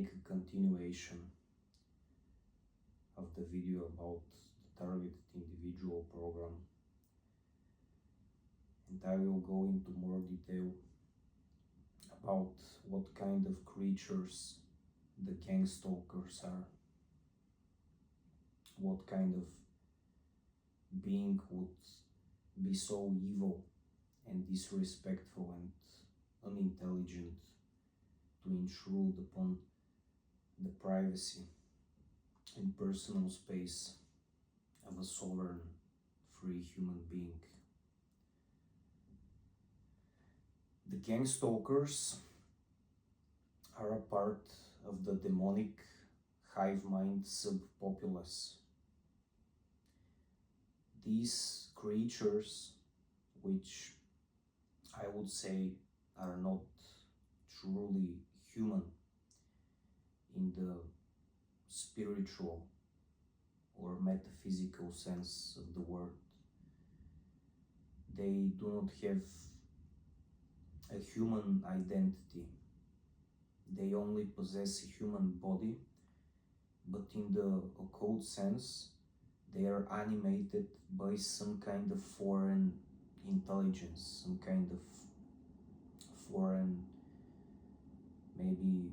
make a continuation of the video about the targeted individual program, and I will go into more detail about what kind of creatures the Gangstalkers are, what kind of being would be so evil and disrespectful and unintelligent to intrude upon the privacy and personal space of a sovereign, free human being. The Gangstalkers are a part of the demonic hive mind Subpopulace. These creatures, which I would say are not truly human in the spiritual or metaphysical sense of the word, they do not have a human identity. They only possess a human body, but in the occult sense, they are animated by some kind of foreign intelligence, some kind of foreign, maybe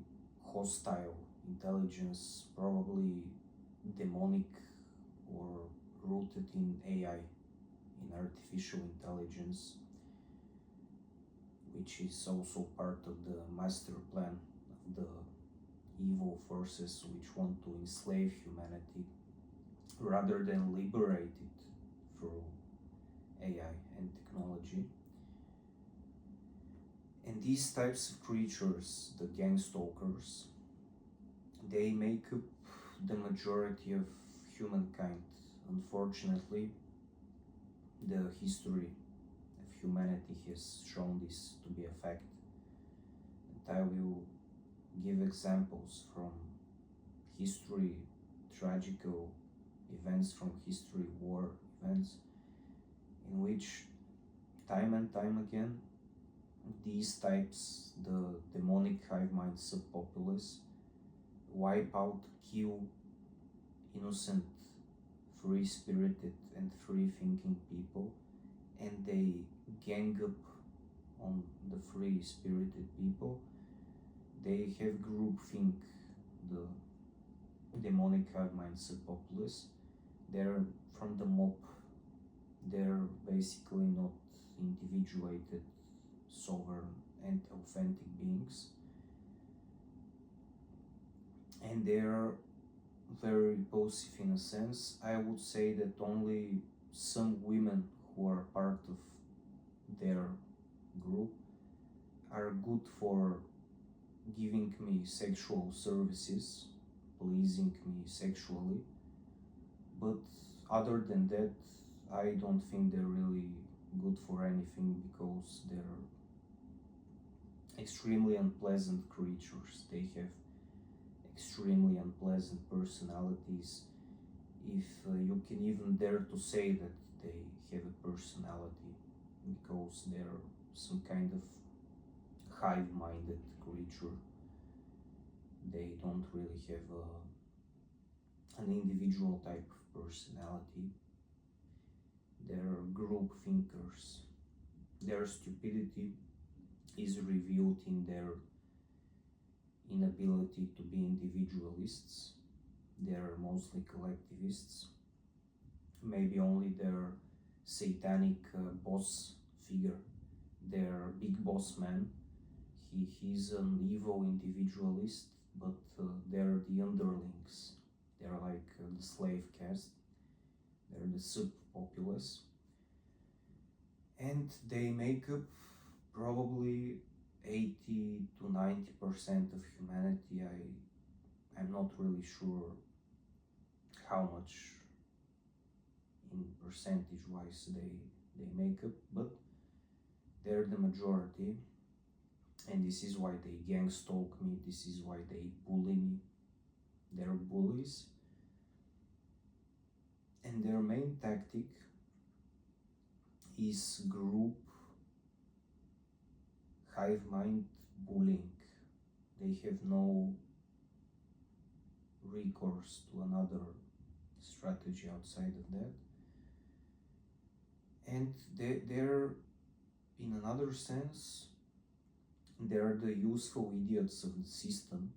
hostile intelligence, probably demonic or rooted in AI, in artificial intelligence, which is also part of the master plan of the evil forces which want to enslave humanity rather than liberate it through AI and technology. And these types of creatures, the Gangstalkers, they make up the majority of humankind. Unfortunately, the history of humanity has shown this to be a fact. And I will give examples from history, tragical events from history, war events, in which time and time again these types, the demonic hive mind Subpopulace, wipe out, kill innocent, free-spirited and free-thinking people, and they gang up on the free-spirited people. They have groupthink, the demonic hive mind Subpopulace. They're from the mob. They're basically not individuated, sovereign and authentic beings, and they're very repulsive in a sense. I would say that only some women who are part of their group are good for giving me sexual services, pleasing me sexually, but other than that, I don't think they're really good for anything, because they're extremely unpleasant creatures. They have extremely unpleasant personalities, if you can even dare to say that they have a personality, because they're some kind of hive-minded creature. They don't really have an individual type of personality. They're group thinkers. Their stupidity is revealed in their inability to be individualists. They're mostly collectivists. Maybe only their satanic boss figure, their big boss man, he's an evil individualist, but they're the underlings. They're like the slave caste. They're the Subpopulace, and they make up probably 80 to 90% of humanity. I'm not really sure how much in percentage wise they make up, but they're the majority, and this is why they gang stalk me, this is why they bully me. They're bullies, and their main tactic is group hive mind bullying. They have no recourse to another strategy outside of that. And they're, in another sense, they're the useful idiots of the system.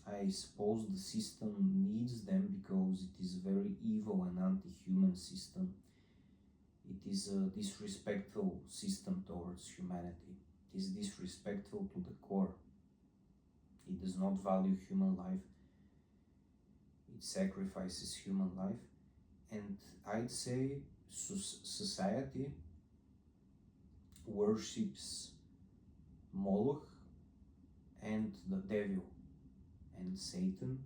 I suppose the system needs them because it is a very evil and anti-human system. It is a disrespectful system towards humanity. It is disrespectful to the core. It does not value human life. It sacrifices human life. And I'd say society worships Moloch and the devil and Satan.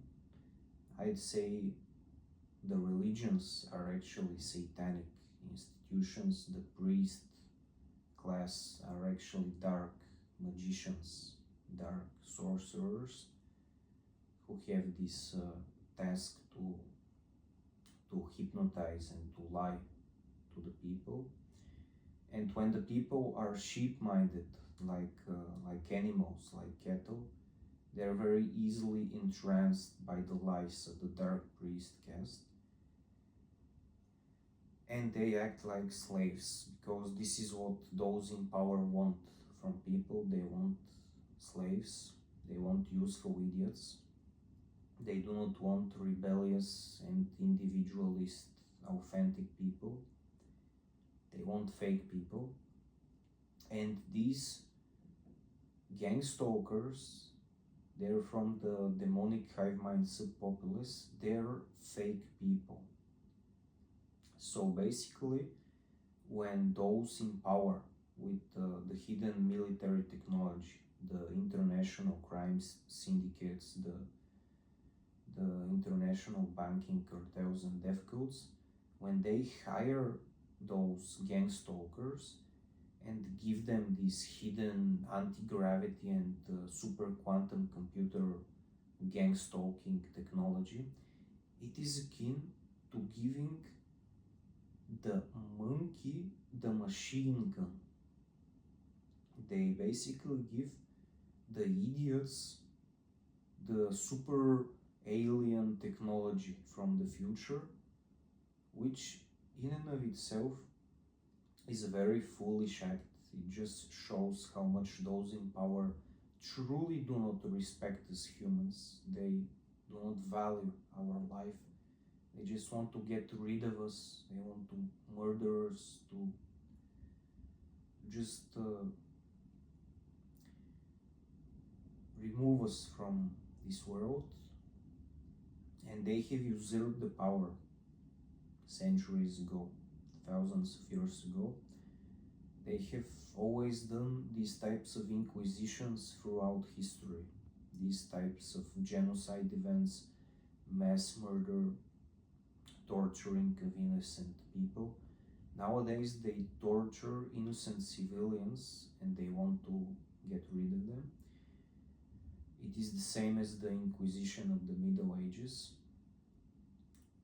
I'd say the religions are actually satanic institutions. The priest class are actually dark magicians, dark sorcerers who have this task to hypnotize and to lie to the people. And when the people are sheep-minded, like animals, like cattle, they're very easily entranced by the lies of the dark priest caste. And they act like slaves, because this is what those in power want from people. They want slaves, they want useful idiots. They do not want rebellious and individualist, authentic people. They want fake people. And these Gangstalkers, they're from the demonic hive mind Subpopulace. They're fake people. So basically, when those in power with the hidden military technology, the international crimes syndicates, the international banking cartels and death cults, when they hire those Gangstalkers and give them this hidden anti-gravity and super quantum computer gangstalking technology, it is akin to giving the monkey the machine gun. They basically give the idiots the super alien technology from the future, which in and of itself is a very foolish act. It just shows how much those in power truly do not respect us humans. They do not value our life. They just want to get rid of us. They want to murder us, to just remove us from this world. And they have usurped the power centuries ago, thousands of years ago. They have always done these types of inquisitions throughout history, these types of genocide events, mass murder, torturing of innocent people. Nowadays they torture innocent civilians and they want to get rid of them. It is the same as the Inquisition of the Middle Ages.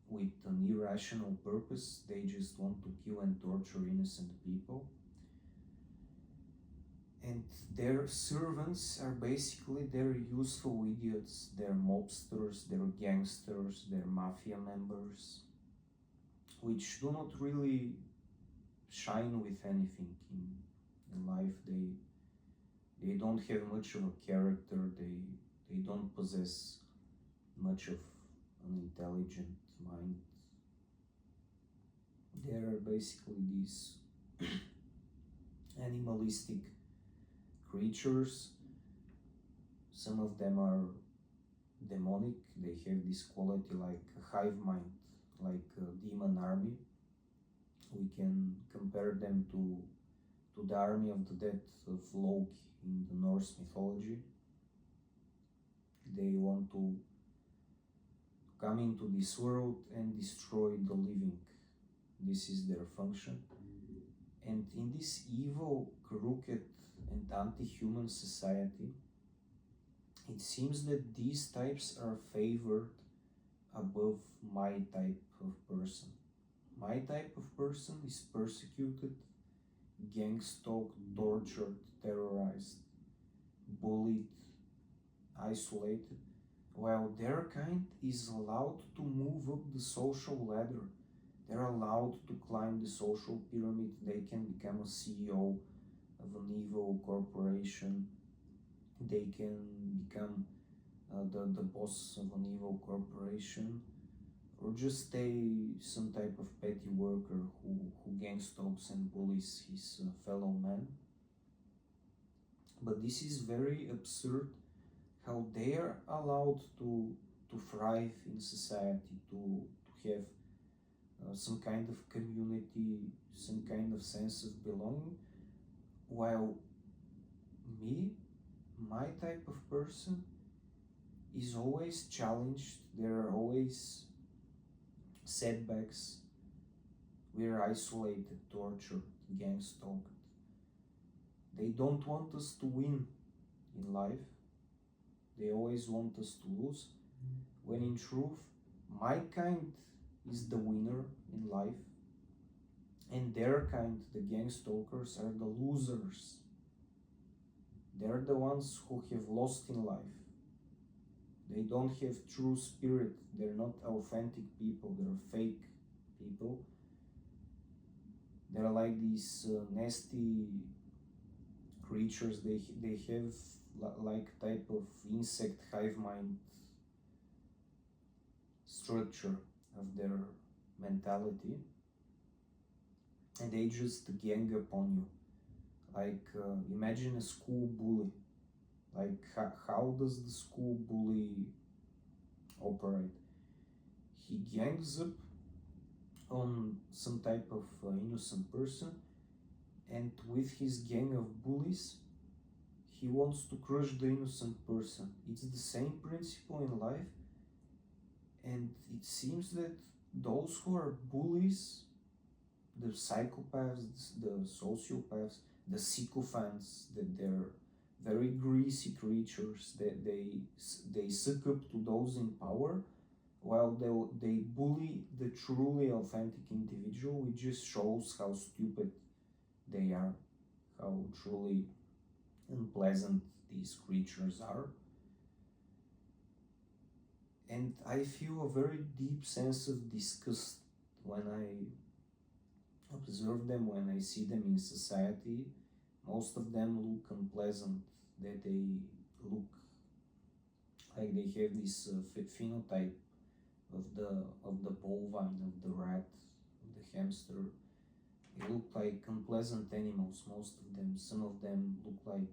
With an irrational purpose, they just want to kill and torture innocent people. And their servants are basically their useful idiots, their mobsters, their gangsters, their mafia members, which do not really shine with anything in life. They don't have much of a character. They don't possess much of an intelligent mind. They are basically these animalistic creatures. Some of them are demonic. They have this quality like a hive mind, like a demon army. We can compare them to the army of the dead of Loki in the Norse mythology. They want to come into this world and destroy the living. This is their function. And in this evil, crooked, and anti-human society, it seems that these types are favored above my type of person. My type of person is persecuted, gang-stalked, tortured, terrorized, bullied, isolated, while their kind is allowed to move up the social ladder. They're allowed to climb the social pyramid. They can become a CEO of an evil corporation. They can become the boss of an evil corporation, or just stay some type of petty worker who gangstalks and bullies his fellow man. But this is very absurd how they are allowed to thrive in society, to have some kind of community, some kind of sense of belonging, while me, my type of person, is always challenged. There are always setbacks. We're isolated, tortured, gang stalked. They don't want us to win in life. They always want us to lose. When in truth, my kind is the winner in life, and their kind, the gang stalkers, are the losers. They're the ones who have lost in life. They don't have true spirit. They're not authentic people. They're fake people. They're like these nasty creatures. They have like type of insect hive mind structure of their mentality, and they just gang upon you. Like imagine a school bully. Like how does the school bully operate? He gangs up on some type of innocent person, and with his gang of bullies, he wants to crush the innocent person. It's the same principle in life, and it seems that those who are bullies, the psychopaths, the sociopaths, the sycophants, that they're very greasy creatures, that they suck up to those in power, while they bully the truly authentic individual. It just shows how stupid they are, how truly unpleasant these creatures are. And I feel a very deep sense of disgust when I observe them, when I see them in society. Most of them look unpleasant, that they look like they have this phenotype of the bovine, of the rat, of the hamster. They look like unpleasant animals, most of them. Some of them look like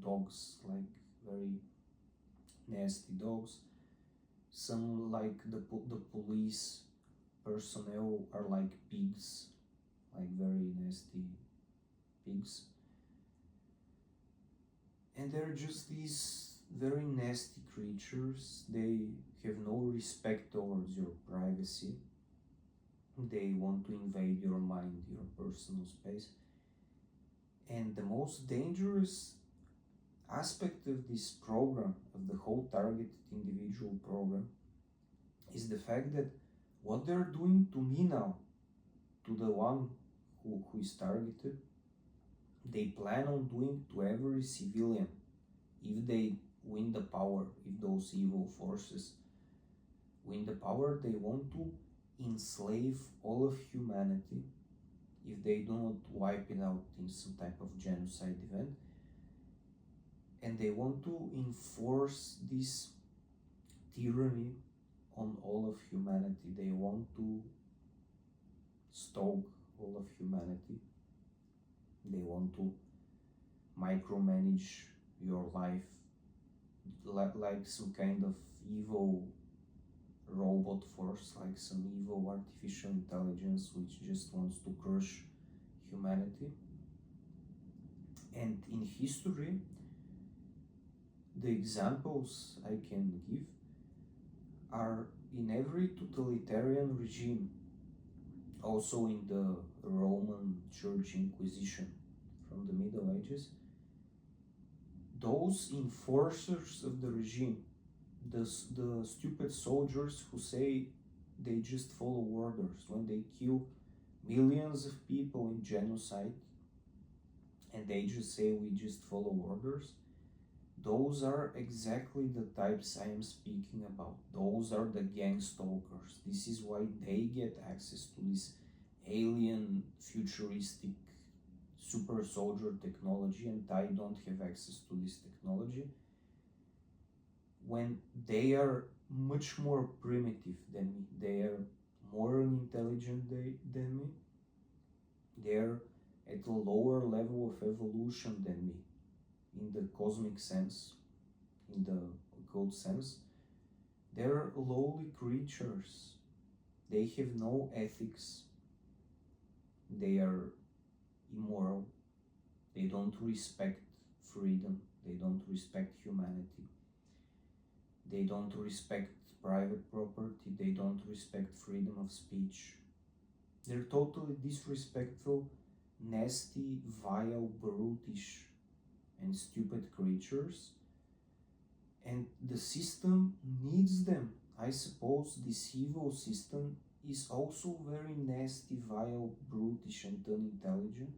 dogs, like very nasty dogs. Some, like the police personnel, are like pigs, like very nasty pigs. And they're just these very nasty creatures. They have no respect towards your privacy. They want to invade your mind, your personal space. And the most dangerous aspect of this program, of the whole targeted individual program, is the fact that what they're doing to me now, to the one who is targeted, they plan on doing to every civilian if they win the power. If those evil forces win the power, they want to enslave all of humanity if they do not wipe it out in some type of genocide event. And they want to enforce this tyranny on all of humanity. They want to stalk all of humanity. They want to micromanage your life like some kind of evil robot force, like some evil artificial intelligence which just wants to crush humanity. And in history, the examples I can give are in every totalitarian regime, also in the Roman Church Inquisition from the Middle Ages. Those enforcers of the regime, the stupid soldiers who say they just follow orders, when they kill millions of people in genocide and they just say we just follow orders, Those are exactly the types I am speaking about. Those are the Gangstalkers. This is why they get access to this alien, futuristic, super soldier technology, and I don't have access to this technology. When they are much more primitive than me, they are more intelligent than me, they're at a lower level of evolution than me in the cosmic sense, in the occult sense. They're lowly creatures. They have no ethics. They are immoral. They don't respect freedom. They don't respect humanity. They don't respect private property. They don't respect freedom of speech. They're totally disrespectful, nasty, vile, brutish, and stupid creatures. And the system needs them. I suppose this evil system is also very nasty, vile, brutish, and unintelligent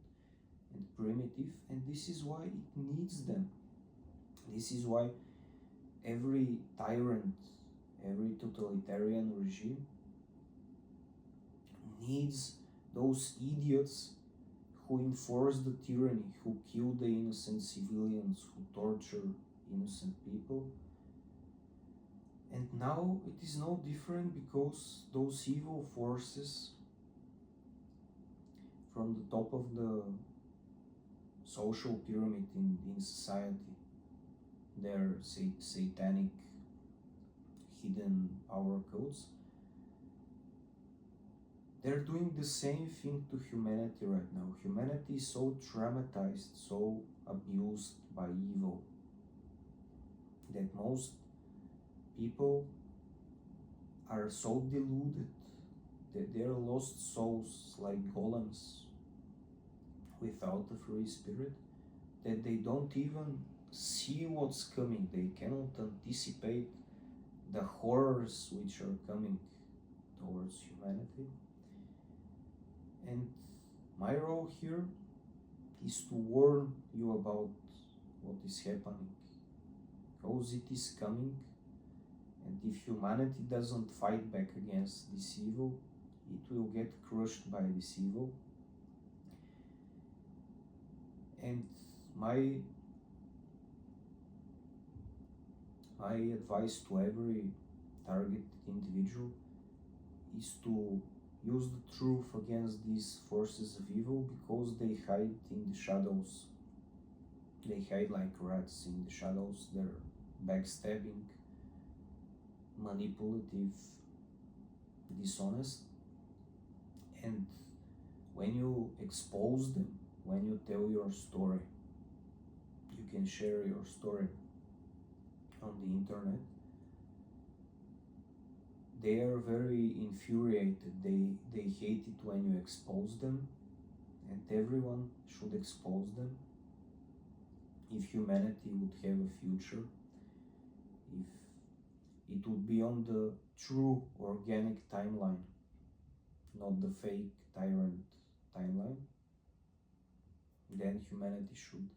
and primitive, and this is why it needs them. This is why every tyrant, every totalitarian regime needs those idiots who enforce the tyranny, who kill the innocent civilians, who torture innocent people. And now it is no different, because those evil forces from the top of the social pyramid in society, their satanic hidden power codes, they're doing the same thing to humanity right now. Humanity is so traumatized, so abused by evil, that most people are so deluded that they're lost souls like golems without a free spirit, that they don't even see what's coming. They cannot anticipate the horrors which are coming towards humanity. And my role here is to warn you about what is happening, because it is coming, and if humanity doesn't fight back against this evil, it will get crushed by this evil. And my advice to every targeted individual is to use the truth against these forces of evil, because they hide in the shadows. They hide like rats in the shadows. They're backstabbing, manipulative, dishonest. And when you expose them, when you tell your story, you can share your story on the internet, they are very infuriated. They hate it when you expose them, and everyone should expose them if humanity would have a future, if it would be on the true organic timeline, not the fake tyrant timeline. Then humanity should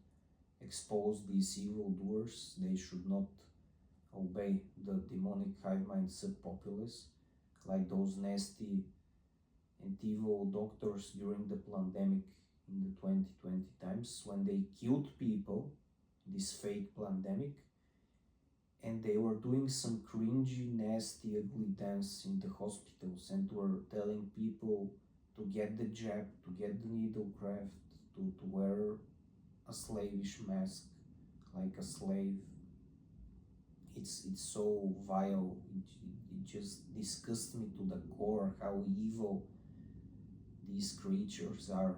expose these evil doers. They should not obey the demonic hive mind subpopulace, like those nasty and evil doctors during the pandemic in the 2020 times, when they killed people, this fake pandemic, and they were doing some cringy, nasty, ugly dance in the hospitals, and were telling people to get the jab, to get the needle graft, to wear a slavish mask like a slave. It's so vile. It just disgusts me to the core how evil these creatures are,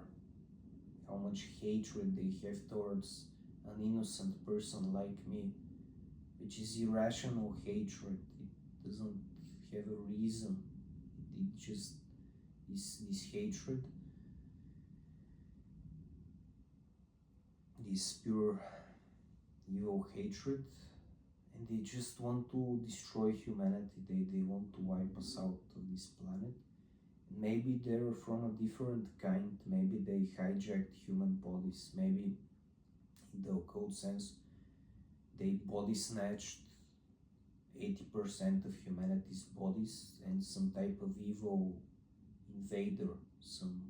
how much hatred they have towards an innocent person like me, which is irrational hatred. It doesn't have a reason. It just is this hatred, this pure evil hatred, and they just want to destroy humanity. They want to wipe us out of this planet. Maybe they're from a different kind. Maybe they hijacked human bodies. Maybe in the occult sense, They body snatched 80% of humanity's bodies, and some type of evil invader, some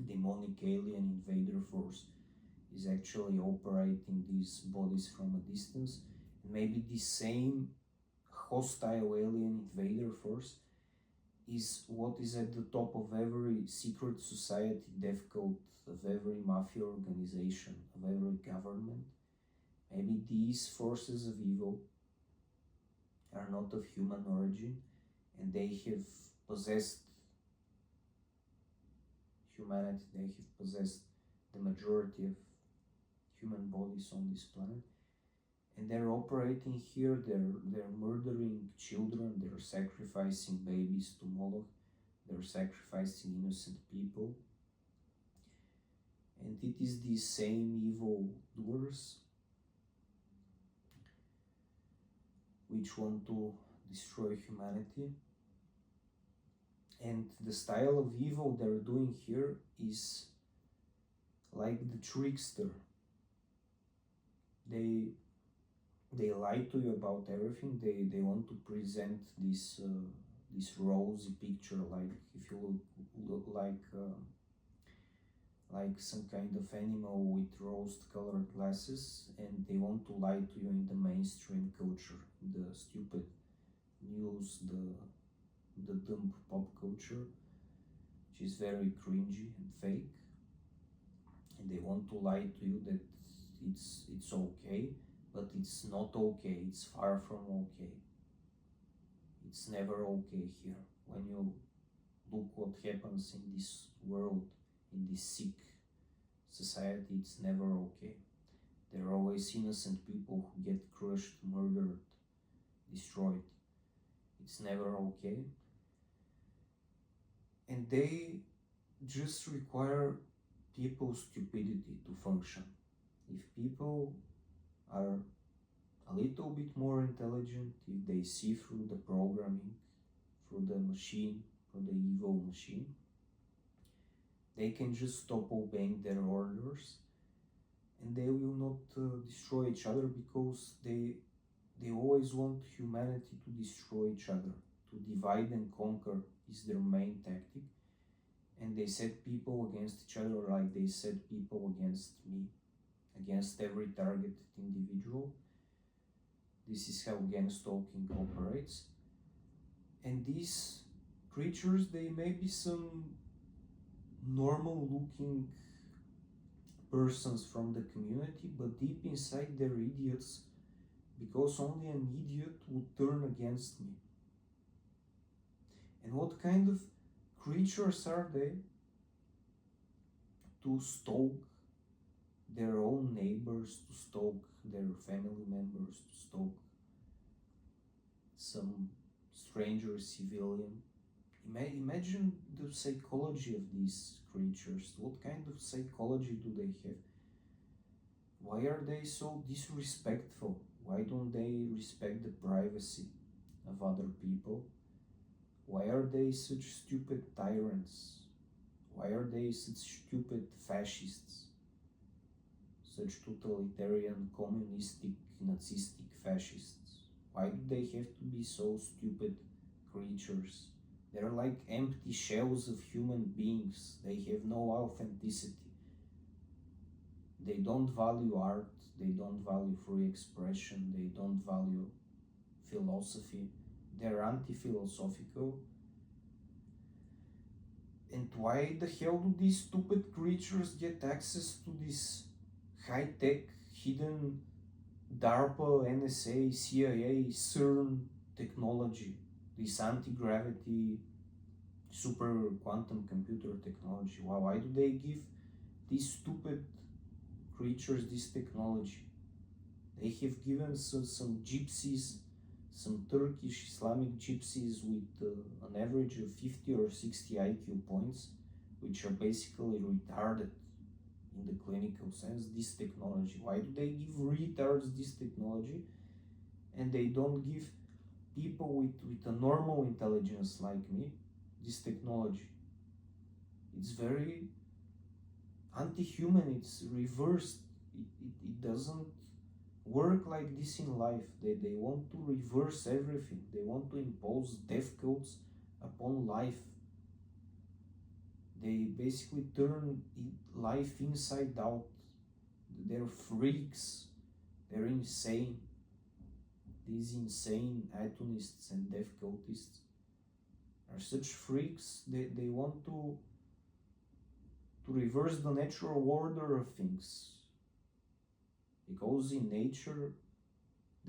demonic alien invader force is actually operating these bodies from a distance. And maybe the same hostile alien invader force is what is at the top of every secret society death cult, of every mafia organization, of every government. Maybe these forces of evil are not of human origin, and they have possessed humanity, they have possessed the majority of human bodies on this planet, and they're operating here. They're murdering children, they're sacrificing babies to Moloch, they're sacrificing innocent people, and it is these same evil doers which want to destroy humanity. And the style of evil they're doing here is like the trickster. They lie to you about everything. They want to present this rosy picture, like if you look like some kind of animal with rose-colored glasses, and they want to lie to you in the mainstream culture, the stupid news, the dumb pop culture, which is very cringy and fake. And they want to lie to you that it's okay, but it's not okay. It's far from okay. It's never okay here. When you look what happens in this world, in this sick society, it's never okay. There are always innocent people who get crushed, murdered, destroyed. It's never okay. And they just require people's stupidity to function. If people are a little bit more intelligent, if they see through the programming, through the machine, through the evil machine, they can just stop obeying their orders, and they will not destroy each other, because they always want humanity to destroy each other. To divide and conquer is their main tactic, and they set people against each other like they set people against me, against every targeted individual. This is how Gangstalking operates. And these creatures, they may be some normal looking persons from the community, but deep inside they're idiots, because only an idiot would turn against me. And what kind of creatures are they? To stalk their own neighbors, to stalk their family members, to stalk some stranger civilian. Imagine the psychology of these creatures. What kind of psychology do they have? Why are they so disrespectful? Why don't they respect the privacy of other people? Why are they such stupid tyrants? Why are they such stupid fascists? Such totalitarian, communistic, Nazistic fascists? Why do they have to be so stupid creatures? They're like empty shells of human beings. They have no authenticity. They don't value art. They don't value free expression. They don't value philosophy. They're anti-philosophical. And why the hell do these stupid creatures get access to this high-tech, hidden DARPA, NSA, CIA, CERN technology? This anti-gravity super quantum computer technology. Why do they give these stupid creatures this technology? They have given some gypsies, some Turkish Islamic gypsies with an average of 50 or 60 IQ points, which are basically retarded in the clinical sense, this technology. Why do they give retards this technology, and they don't give people with a normal intelligence like me this technology? It's very anti-human. It's reversed. It doesn't work like this in life. They want to reverse everything. They want to impose death codes upon life. They basically turn life inside out. They're freaks. They're insane. These insane atonists and death cultists are such freaks. They want to reverse the natural order of things. Because in nature,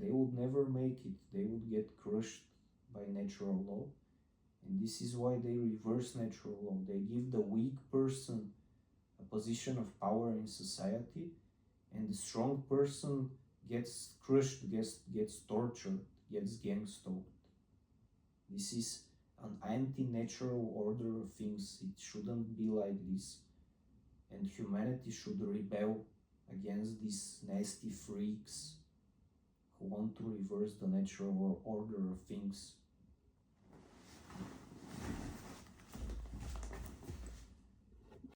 they would never make it. They would get crushed by natural law. And this is why they reverse natural law. They give the weak person a position of power in society, and the strong person gets crushed, gets tortured, gets gangstalked. This is an anti-natural order of things. It shouldn't be like this. And humanity should rebel against these nasty freaks who want to reverse the natural order of things.